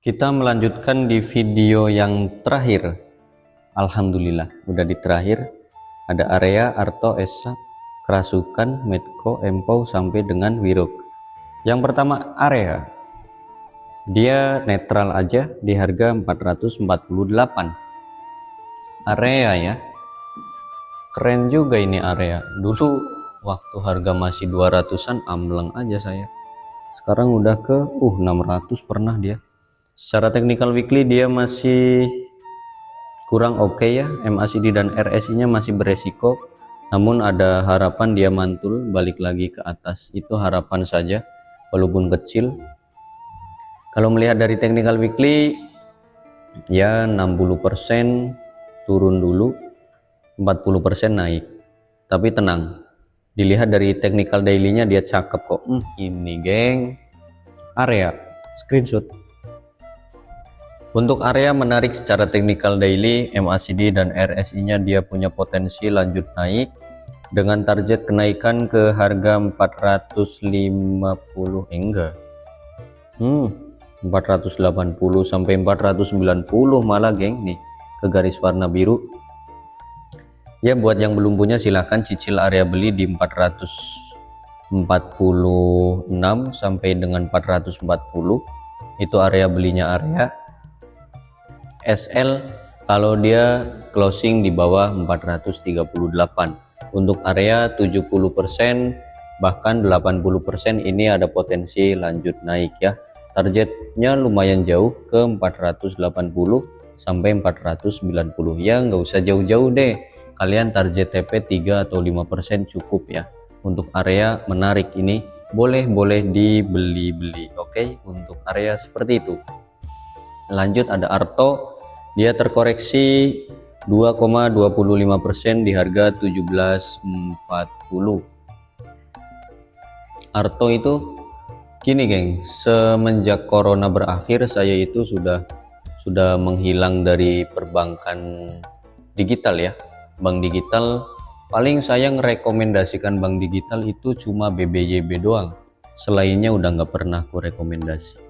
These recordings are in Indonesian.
Kita melanjutkan di video yang terakhir. Alhamdulillah, udah di terakhir. Ada area, Arto, Esa, Kerasukan, Medco, Empau sampai dengan Wiruk. Yang pertama area. Dia netral aja di harga 448. Area ya. Keren juga ini area. Dulu waktu harga masih 200-an ambleng aja saya. Sekarang udah ke 600 pernah dia. Secara technical weekly dia masih kurang oke ya, MACD dan RSI nya masih beresiko, namun ada harapan dia mantul balik lagi ke atas. Itu harapan saja walaupun kecil. Kalau melihat dari technical weekly ya 60% turun dulu, 40% naik. Tapi tenang, dilihat dari technical daily nya dia cakep kok. Ini geng, area screenshot. Untuk area menarik secara technical daily, MACD dan RSI-nya dia punya potensi lanjut naik dengan target kenaikan ke harga 450 enggak. 480 sampai 490 malah geng nih ke garis warna biru. Ya buat yang belum punya silahkan cicil area beli di 446 sampai dengan 440. Itu area belinya area. SL kalau dia closing di bawah 438. Untuk area 70% bahkan 80% ini ada potensi lanjut naik ya. Targetnya lumayan jauh ke 480 sampai 490 ya, nggak usah jauh-jauh deh, kalian target TP 3 atau 5% cukup ya. Untuk area menarik ini boleh dibeli. Oke, untuk area seperti itu. Lanjut ada Arto, dia terkoreksi 2,25% di harga 1740. Arto itu gini geng, semenjak corona berakhir saya itu sudah menghilang dari perbankan digital ya. Bank digital paling saya ngerekomendasikan bank digital itu cuma BBYB doang, selainnya udah nggak pernah aku rekomendasi.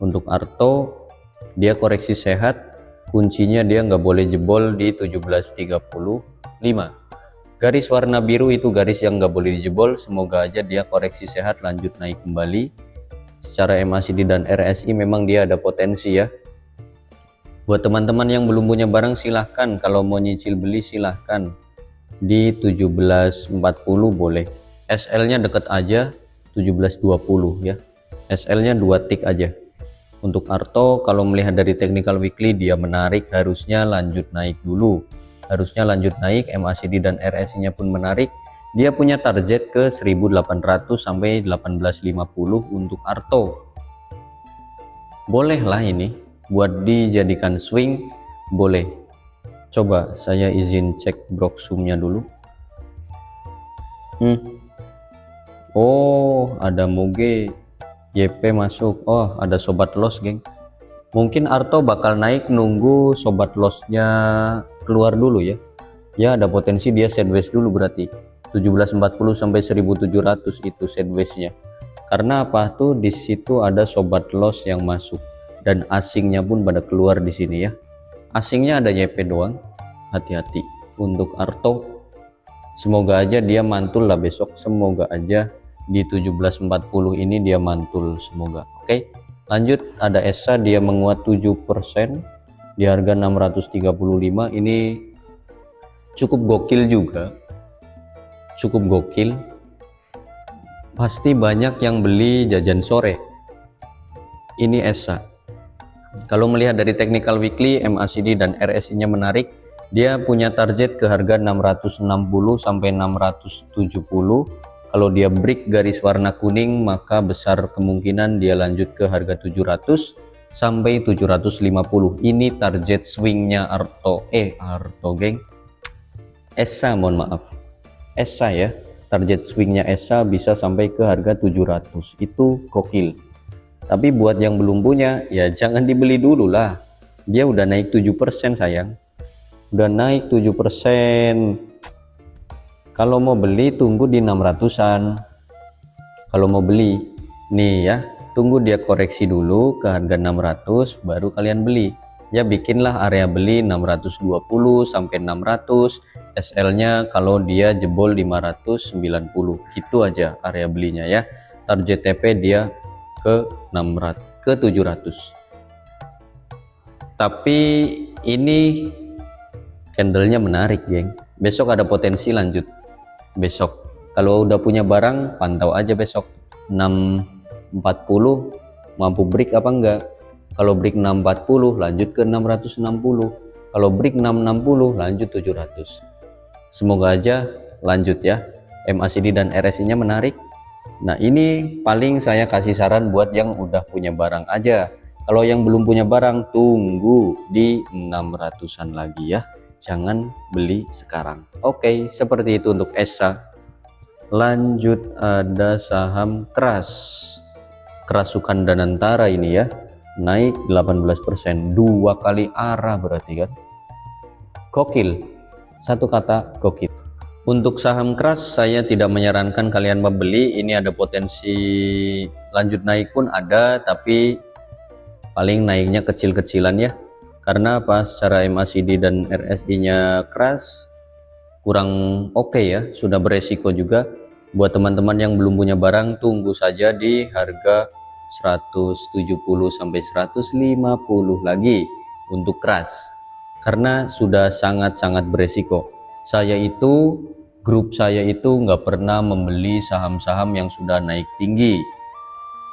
Untuk Arto dia koreksi sehat, kuncinya dia nggak boleh jebol di 1735. Garis warna biru itu garis yang nggak boleh dijebol. Semoga aja dia koreksi sehat lanjut naik kembali. Secara MACD dan RSI memang dia ada potensi ya. Buat teman-teman yang belum punya barang silahkan, kalau mau nyicil beli silahkan di 1740 boleh. SL nya deket aja 1720 ya, SL nya 2 tick aja. Untuk Arto kalau melihat dari technical weekly dia menarik, harusnya lanjut naik dulu, harusnya lanjut naik. MACD dan RSI nya pun menarik, dia punya target ke 1800 sampai 1850. Untuk Arto boleh lah ini buat dijadikan swing, boleh. Coba saya izin cek Broksum nya dulu. Oh ada Moge YP masuk. Oh ada sobat loss geng, mungkin Arto bakal naik nunggu sobat lossnya keluar dulu ya. Ya ada potensi dia sideways dulu, berarti 1740 sampai 1700 itu sideways nya. Karena apa tuh, di situ ada sobat loss yang masuk dan asingnya pun pada keluar di sini ya. Asingnya ada YP doang, hati-hati. Untuk Arto semoga aja dia mantul lah besok, semoga aja di 1740 ini dia mantul, semoga. Oke, lanjut ada Esa, dia menguat 7% di harga 635. Ini cukup gokil juga, cukup gokil. Pasti banyak yang beli jajan sore ini Esa. Kalau melihat dari technical weekly, MACD dan RSI nya menarik, dia punya target ke harga 660 sampai 670. Kalau dia break garis warna kuning maka besar kemungkinan dia lanjut ke harga 700 sampai 750. Ini target swingnya Arto, Arto geng, Esa, mohon maaf, Esa ya. Target swingnya Esa bisa sampai ke harga 700, itu gokil. Tapi buat yang belum punya ya jangan dibeli dulu lah, dia udah naik 7% sayang, udah naik 7%. Kalau mau beli tunggu di 600-an. Kalau mau beli nih ya, tunggu dia koreksi dulu ke harga 600 baru kalian beli ya. Bikinlah area beli 620 sampai 600, SL nya kalau dia jebol 590, gitu aja area belinya ya. Target TP dia ke 600 ke 700. Tapi ini candlenya menarik geng, besok ada potensi lanjut. Besok kalau udah punya barang pantau aja besok 640 mampu break apa enggak. Kalau break 640 lanjut ke 660, kalau break 660 lanjut 700. Semoga aja lanjut ya. MACD dan RSI nya menarik. Nah ini paling saya kasih saran buat yang udah punya barang aja. Kalau yang belum punya barang tunggu di 600-an lagi ya, jangan beli sekarang. Oke, seperti itu untuk ESA. Lanjut ada saham Kerasukan Danantara ini ya, naik 18%, 2 kali arah berarti kan. Gokil, satu kata gokil. Untuk saham keras saya tidak menyarankan kalian membeli, ini ada potensi lanjut naik pun ada, tapi paling naiknya kecil-kecilan ya. Karena apa? Secara MACD dan RSI nya keras, kurang oke ya, sudah beresiko juga. Buat teman-teman yang belum punya barang tunggu saja di harga 170 sampai 150 lagi untuk keras, karena sudah sangat-sangat beresiko. Grup saya itu nggak pernah membeli saham-saham yang sudah naik tinggi,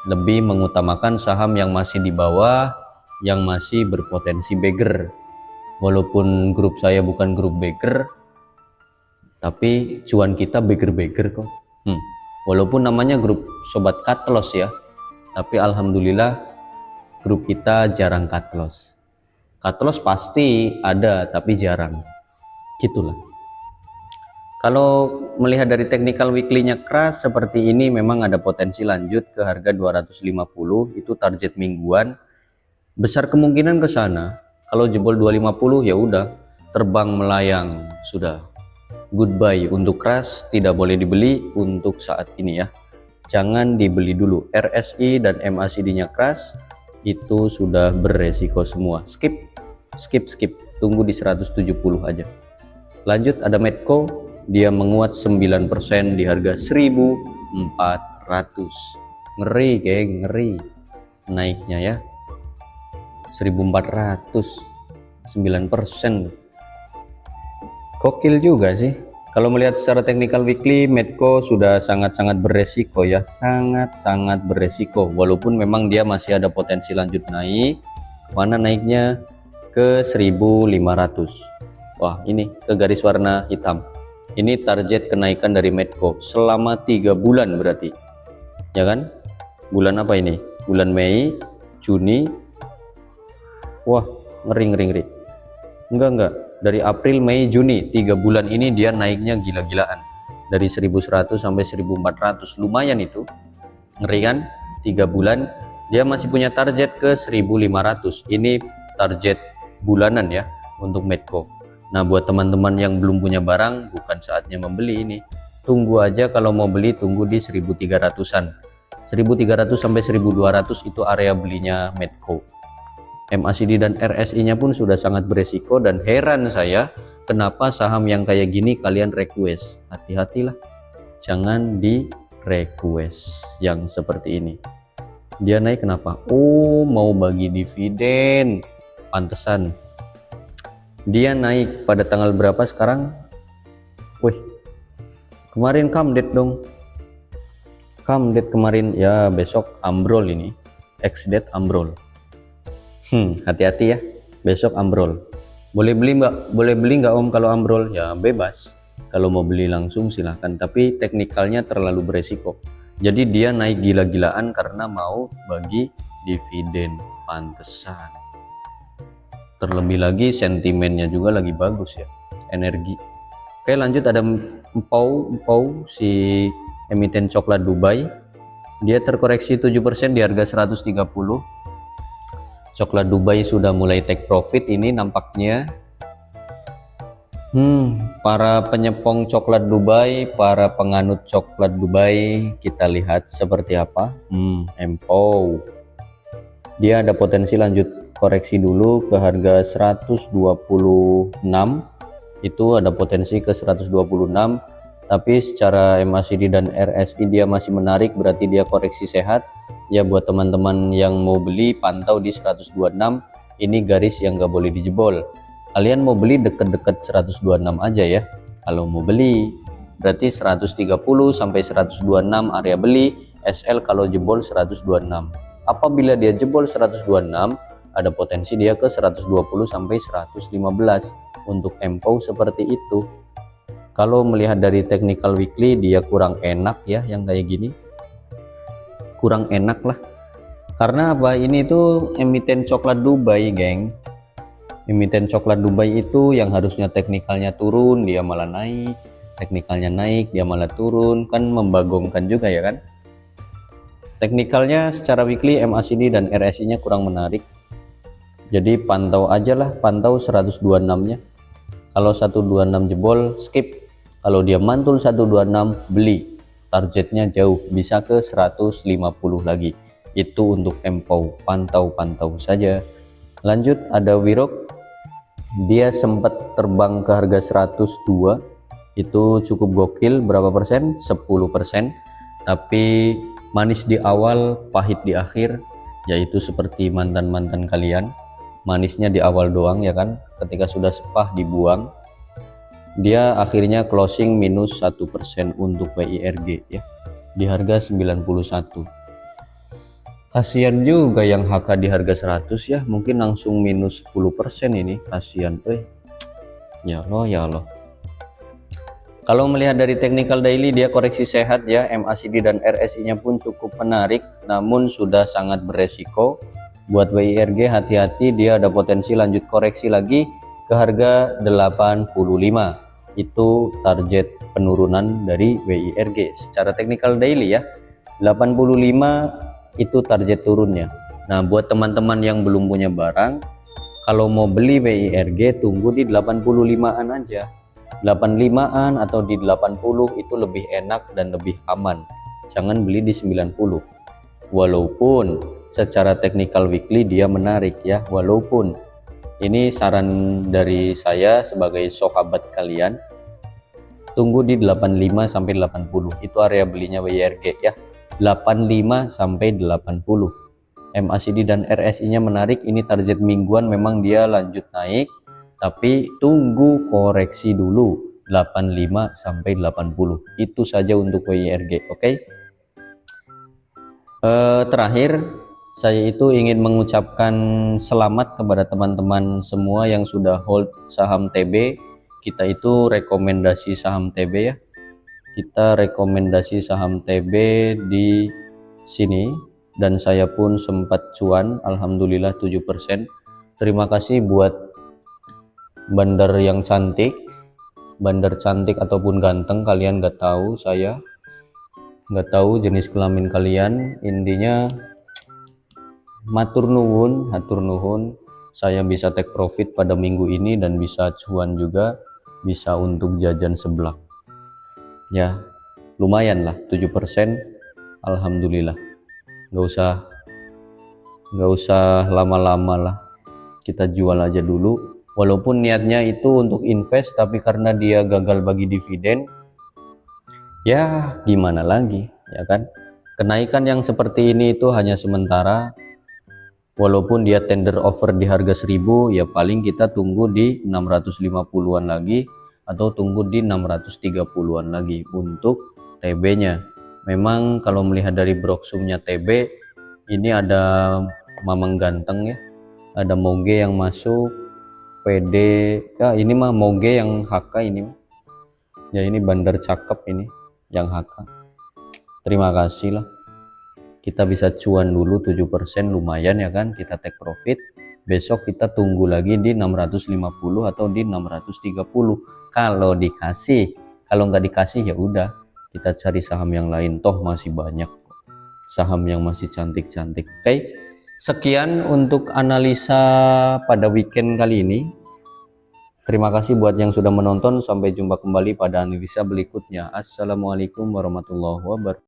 lebih mengutamakan saham yang masih di bawah, yang masih berpotensi beggar. Walaupun grup saya bukan grup beggar, tapi cuan kita beggar-beggar kok. Walaupun namanya grup sobat cut loss ya, tapi alhamdulillah grup kita jarang cut loss. Cut loss pasti ada tapi jarang, gitulah. Kalau melihat dari technical weekly-nya keras seperti ini, memang ada potensi lanjut ke harga 250, itu target mingguan. Besar kemungkinan ke sana. Kalau jebol 250 ya udah terbang melayang sudah. Goodbye untuk keras, tidak boleh dibeli untuk saat ini ya. Jangan dibeli dulu. RSI dan MACD-nya keras itu sudah beresiko semua. Skip. Tunggu di 170 aja. Lanjut ada Medco, dia menguat 9% di harga 1.400. Ngeri geng, ngeri naiknya ya. 1.400, 9%. Gokil juga sih. Kalau melihat secara technical weekly, Medco sudah sangat-sangat beresiko ya, sangat-sangat beresiko. Walaupun memang dia masih ada potensi lanjut naik. Mana naiknya? Ke 1.500. Wah, ini ke garis warna hitam. Ini target kenaikan dari Medco selama 3 bulan berarti. Ya kan? Bulan apa ini? Bulan Mei, Juni. Wah, ngeri. Enggak. Dari April, Mei, Juni, 3 bulan ini dia naiknya gila-gilaan. Dari 1.100 sampai 1.400. Lumayan itu. Ngeri kan? 3 bulan dia masih punya target ke 1.500. Ini target bulanan ya untuk Medco. Nah, buat teman-teman yang belum punya barang, bukan saatnya membeli ini. Tunggu aja, kalau mau beli tunggu di 1.300-an. 1.300 sampai 1.200 itu area belinya Medco. MACD dan RSI nya pun sudah sangat beresiko, dan heran saya kenapa saham yang kayak gini kalian request. Hati-hatilah, jangan di request yang seperti ini. Dia naik kenapa? Oh, mau bagi dividen, pantesan. Dia naik pada tanggal berapa sekarang? Wih, kemarin come date dong. Come date kemarin ya, besok ambrol ini. Ex date ambrol. Hati-hati ya, besok ambrol. Boleh beli nggak Om kalau ambrol? Ya bebas. Kalau mau beli langsung silahkan, tapi teknikalnya terlalu beresiko. Jadi dia naik gila-gilaan karena mau bagi dividen, pantesan. Terlebih lagi sentimennya juga lagi bagus ya, energi. Oke, lanjut ada Empau si emiten coklat Dubai. Dia terkoreksi 7% di harga 130. Coklat Dubai sudah mulai take profit ini nampaknya. Para penyepong coklat Dubai, para penganut coklat Dubai, kita lihat seperti apa. MPOW. Dia ada potensi lanjut koreksi dulu ke harga 126. Itu ada potensi ke 126, tapi secara MACD dan RSI dia masih menarik, berarti dia koreksi sehat ya. Buat teman-teman yang mau beli, pantau di 126. Ini garis yang nggak boleh dijebol. Kalian mau beli deket-deket 126 aja ya kalau mau beli, berarti 130 sampai 126 area beli. SL kalau jebol 126. Apabila dia jebol 126, ada potensi dia ke 120 sampai 115. Untuk MPOW seperti itu. Kalau melihat dari technical weekly, dia kurang enak ya yang kayak gini, kurang enak lah. Karena apa? Ini tuh emiten coklat Dubai, geng. Emiten coklat Dubai itu yang harusnya teknikalnya turun, dia malah naik. Teknikalnya naik, dia malah turun. Kan membagongkan juga ya kan. Teknikalnya secara weekly, MACD dan RSI nya kurang menarik. Jadi pantau aja lah, pantau 126 nya. Kalau 126 jebol, skip. Kalau dia mantul 126, beli. Targetnya jauh, bisa ke 150 lagi. Itu untuk MPOW, pantau-pantau saja. Lanjut ada Wirok. Dia sempat terbang ke harga 102. Itu cukup gokil. Berapa persen? 10%. Tapi manis di awal, pahit di akhir. Yaitu seperti mantan-mantan kalian. Manisnya di awal doang ya kan, ketika sudah sepah dibuang. Dia akhirnya closing minus 1% untuk WIRG ya, di harga 91. Kasihan juga yang HK di harga 100 ya, mungkin langsung minus 10% ini, kasihan ya Allah ya Allah. Kalau melihat dari technical daily, dia koreksi sehat ya, MACD dan RSI nya pun cukup menarik, namun sudah sangat beresiko. Buat WIRG hati-hati, dia ada potensi lanjut koreksi lagi ke harga 85. Itu target penurunan dari WIRG secara technical daily ya. 85 itu target turunnya. Nah, buat teman-teman yang belum punya barang, kalau mau beli WIRG tunggu di 85-an aja. 85-an atau di 80 itu lebih enak dan lebih aman. Jangan beli di 90. Walaupun secara technical weekly dia menarik ya, walaupun ini saran dari saya sebagai sahabat kalian, tunggu di 85 sampai 80. Itu area belinya WIRG ya. 85 sampai 80. MACD dan RSI nya menarik, ini target mingguan, memang dia lanjut naik, tapi tunggu koreksi dulu 85 sampai 80. Itu saja untuk WIRG. Oke. Terakhir saya itu ingin mengucapkan selamat kepada teman-teman semua yang sudah hold saham TB. Kita itu rekomendasi saham TB ya. Kita rekomendasi saham TB di sini dan saya pun sempat cuan, alhamdulillah 7%. Terima kasih buat bandar yang cantik, bandar cantik ataupun ganteng, kalian nggak tahu, saya nggak tahu jenis kelamin kalian. Intinya matur nuwun, hatur nuhun, saya bisa take profit pada minggu ini dan bisa cuan juga, bisa untuk jajan seblak ya. Lumayan lah, 7%, alhamdulillah. Nggak usah lama-lama lah, kita jual aja dulu. Walaupun niatnya itu untuk invest, tapi karena dia gagal bagi dividen, ya gimana lagi ya kan. Kenaikan yang seperti ini itu hanya sementara. Walaupun dia tender offer di harga 1000, ya paling kita tunggu di 650-an lagi atau tunggu di 630-an lagi untuk TB nya. Memang kalau melihat dari broksumnya TB ini ada mamang ganteng ya, ada Moge yang masuk, PD ya, ini mah Moge yang HK ini ya, ini bandar cakep ini yang HK. Terima kasih lah, kita bisa cuan dulu 7%, lumayan ya kan, kita take profit. Besok kita tunggu lagi di 650 atau di 630 kalau dikasih. Kalau nggak dikasih ya udah, kita cari saham yang lain, toh masih banyak saham yang masih cantik-cantik. Oke, sekian untuk analisa pada weekend kali ini. Terima kasih buat yang sudah menonton. Sampai jumpa kembali pada analisa berikutnya. Assalamualaikum warahmatullahi wabarakatuh.